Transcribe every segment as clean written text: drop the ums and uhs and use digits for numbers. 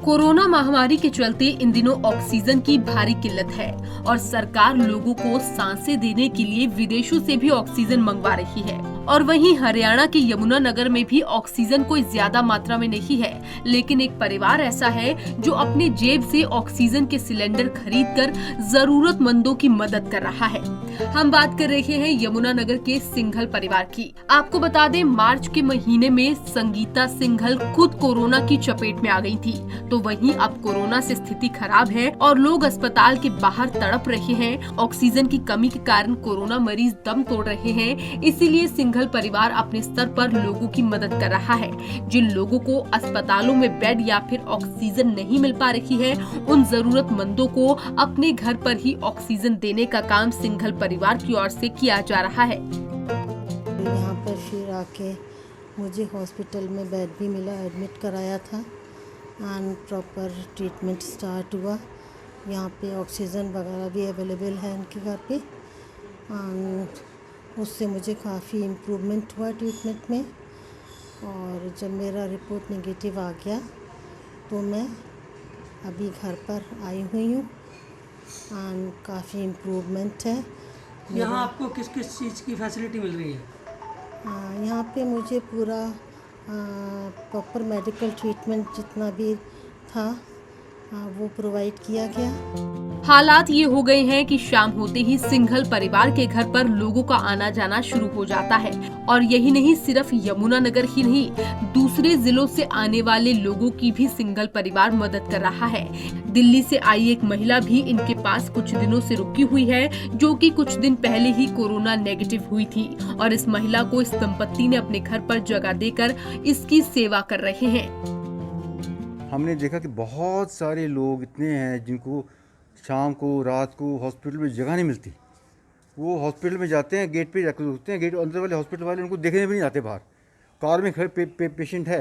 Corona महामारी के चलते इन दिनों ऑक्सीजन की भारी किल्लत है और सरकार लोगों को सांसें देने के लिए विदेशों से भी ऑक्सीजन मंगवा रही है। और वहीं हरियाणा के यमुनानगर में भी ऑक्सीजन कोई ज्यादा मात्रा में नहीं है, लेकिन एक परिवार ऐसा है जो अपने जेब से ऑक्सीजन के सिलेंडर खरीदकर जरूरतमंदों की मदद कर रहा है। हम बात कर रहे हैं यमुनानगर के सिंघल परिवार की। आपको बता दें, मार्च के महीने में संगीता सिंघल खुद कोरोना की चपेट में आ गई थी, तो वहीं अब कोरोना से स्थिति खराब है और लोग अस्पताल के बाहर तड़प रहे हैं। ऑक्सीजन की कमी के कारण कोरोना मरीज दम तोड़ रहे हैं, इसीलिए सिंघल परिवार अपने स्तर पर लोगों की मदद कर रहा है। जिन लोगों को अस्पतालों में बेड या फिर ऑक्सीजन नहीं मिल पा रही है, उन जरूरतमंदों को अपने घर पर ही ऑक्सीजन देने का काम सिंघल परिवार की ओर से किया जा रहा है। यहाँ पर फिर आके मुझे हॉस्पिटल में बेड भी मिला, एडमिट कराया था एंड प्रॉपर ट्रीटमेंट स्टार्ट हुआ। यहाँ पे ऑक्सीजन वगैरह भी अवेलेबल है इनके घर पे एंड उससे मुझे काफ़ी इम्प्रूवमेंट हुआ ट्रीटमेंट में। और जब मेरा रिपोर्ट नेगेटिव आ गया तो मैं अभी घर पर आई हुई हूँ एंड काफ़ी इम्प्रूवमेंट है। यहाँ आपको किस किस चीज़ की फैसिलिटी मिल रही है? यहाँ पे मुझे पूरा प्रॉपर मेडिकल ट्रीटमेंट जितना भी था वो प्रोवाइड किया गया। हालात ये हो गए हैं कि शाम होते ही सिंघल परिवार के घर पर लोगों का आना जाना शुरू हो जाता है। और यही नहीं, सिर्फ यमुनानगर ही नहीं, दूसरे जिलों से आने वाले लोगों की भी सिंघल परिवार मदद कर रहा है। दिल्ली से आई एक महिला भी इनके पास कुछ दिनों से रुकी हुई है, जो कि कुछ दिन पहले ही कोरोना नेगेटिव हुई थी और इस महिला को इस दंपत्ति ने अपने घर पर जगह देकर इसकी सेवा कर रहे हैं। हमने देखा कि बहुत सारे लोग इतने हैं जिनको शाम को रात को हॉस्पिटल में जगह नहीं मिलती। वो हॉस्पिटल में जाते हैं, गेट पे जाकर रुकते हैं, गेट अंदर वाले हॉस्पिटल वाले उनको देखने भी नहीं आते बाहर। कार में खड़े पेशेंट है,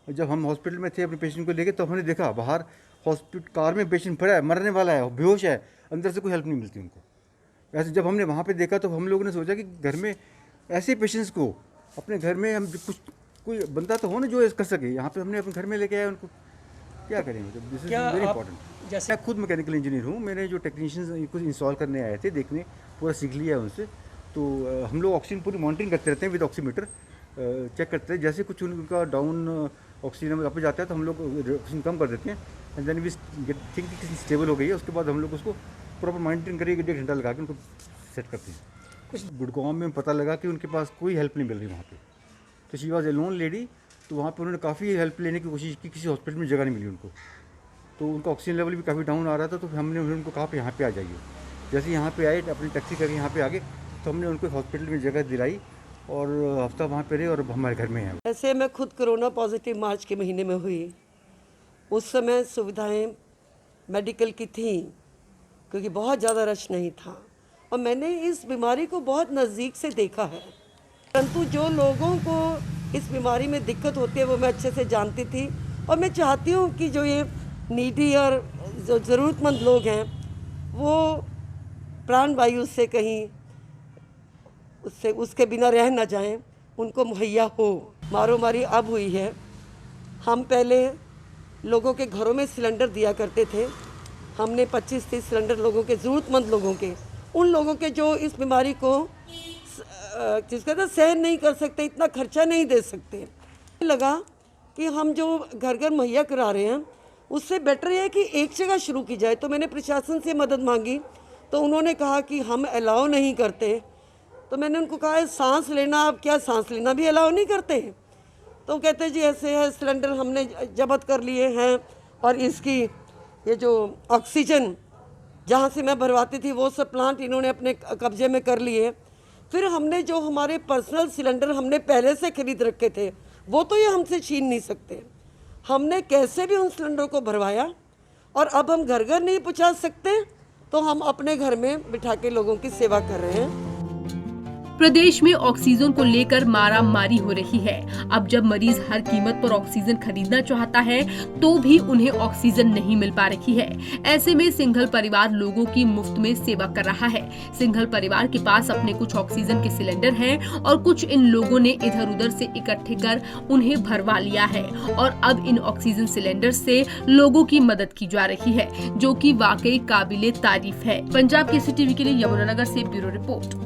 और जब हम हॉस्पिटल में थे अपने पेशेंट को लेके तो हमने देखा बाहर हॉस्पिटल कार में पेशेंट पड़ा है, मरने वाला है, बेहोश है, अंदर से कोई हेल्प नहीं मिलती उनको। ऐसे जब हमने वहाँ पर देखा तो हम लोगों ने सोचा कि घर में ऐसे पेशेंट्स को अपने घर में हम कुछ कोई बंदा तो हो ना जो कर सके। यहाँ पर हमने अपने घर में लेके आए, उनको क्या करेंगे। This is very important. जैसे मैं खुद मैकेनिकल इंजीनियर हूँ, मेरे जो टेक्नीशियंस कुछ इंस्टॉल करने आए थे, देखने पूरा सीख लिया है उनसे। तो हम लोग ऑक्सीजन पूरी मॉनिटरिंग करते रहते हैं, विद ऑक्सीमीटर चेक करते हैं। जैसे कुछ उनका डाउन ऑक्सीजन वापस जाता है तो हम लोग ऑक्सीजन कम कर देते हैं and then we get think किसी स्टेबल हो गई है, उसके बाद हम लोग उसको प्रॉपर मॉनिटरिंग करके 1.5 घंटा लगा के उनको सेट करते हैं। कुछ गुड़गांव में पता लगा कि उनके पास कोई हेल्प नहीं मिल रही वहाँ पर, तो she was a loan lady. तो वहाँ पर उन्होंने काफ़ी हेल्प लेने की कोशिश की, किसी हॉस्पिटल में जगह नहीं मिली उनको। तो उनका ऑक्सीजन लेवल भी काफ़ी डाउन आ रहा था, तो हमने उनको कहा पे यहाँ पे आ जाइए। जैसे यहाँ पे आए, अपनी टैक्सी करके यहाँ पे आ गए, तो हमने उनको हॉस्पिटल में जगह दिलाई और हफ्ता वहाँ पे रहे और अब हमारे घर में हैं। ऐसे मैं खुद कोरोना पॉजिटिव मार्च के महीने में हुई। उस समय सुविधाएं मेडिकल की थी क्योंकि बहुत ज़्यादा रश नहीं था और मैंने इस बीमारी को बहुत नज़दीक से देखा है। परंतु जो लोगों को इस बीमारी में दिक्कत होती है वो मैं अच्छे से जानती थी और मैं चाहती हूँ कि जो ये नीडी और जो ज़रूरतमंद लोग हैं वो प्राण वायु से कहीं उसके बिना रह ना जाएं, उनको मुहैया हो। मारो मारी अब हुई है। हम पहले लोगों के घरों में सिलेंडर दिया करते थे। हमने 25-30 सिलेंडर लोगों के, ज़रूरतमंद लोगों के, उन लोगों के जो इस बीमारी को जिसका तो सहन नहीं कर सकते, इतना खर्चा नहीं दे सकते, लगा कि हम जो घर घर मुहैया करा रहे हैं उससे बेटर है कि एक जगह शुरू की जाए। तो मैंने प्रशासन से मदद मांगी तो उन्होंने कहा कि हम अलाउ नहीं करते। तो मैंने उनको कहा सांस लेना, आप क्या सांस लेना भी अलाउ नहीं करते? तो कहते जी ऐसे है, सिलेंडर हमने जब्त कर लिए हैं और इसकी ये जो ऑक्सीजन जहाँ से मैं भरवाती थी वो सब प्लांट इन्होंने अपने कब्जे में कर लिए। फिर हमने जो हमारे पर्सनल सिलेंडर हमने पहले से खरीद रखे थे वो तो ये हमसे छीन नहीं सकते। हमने कैसे भी उन सिलेंडरों को भरवाया और अब हम घर घर नहीं पहुंचा सकते तो हम अपने घर में बिठा के लोगों की सेवा कर रहे हैं। प्रदेश में ऑक्सीजन को लेकर मारामारी हो रही है। अब जब मरीज हर कीमत पर ऑक्सीजन खरीदना चाहता है तो भी उन्हें ऑक्सीजन नहीं मिल पा रही है। ऐसे में सिंघल परिवार लोगों की मुफ्त में सेवा कर रहा है। सिंघल परिवार के पास अपने कुछ ऑक्सीजन के सिलेंडर हैं और कुछ इन लोगों ने इधर उधर से इकट्ठे कर उन्हें भरवा लिया है और अब इन ऑक्सीजन सिलेंडर से लोगों की मदद की जा रही है, जो कि वाकई काबिले तारीफ है। पंजाब केसरी टीवी के लिए यमुनानगर से ब्यूरो रिपोर्ट।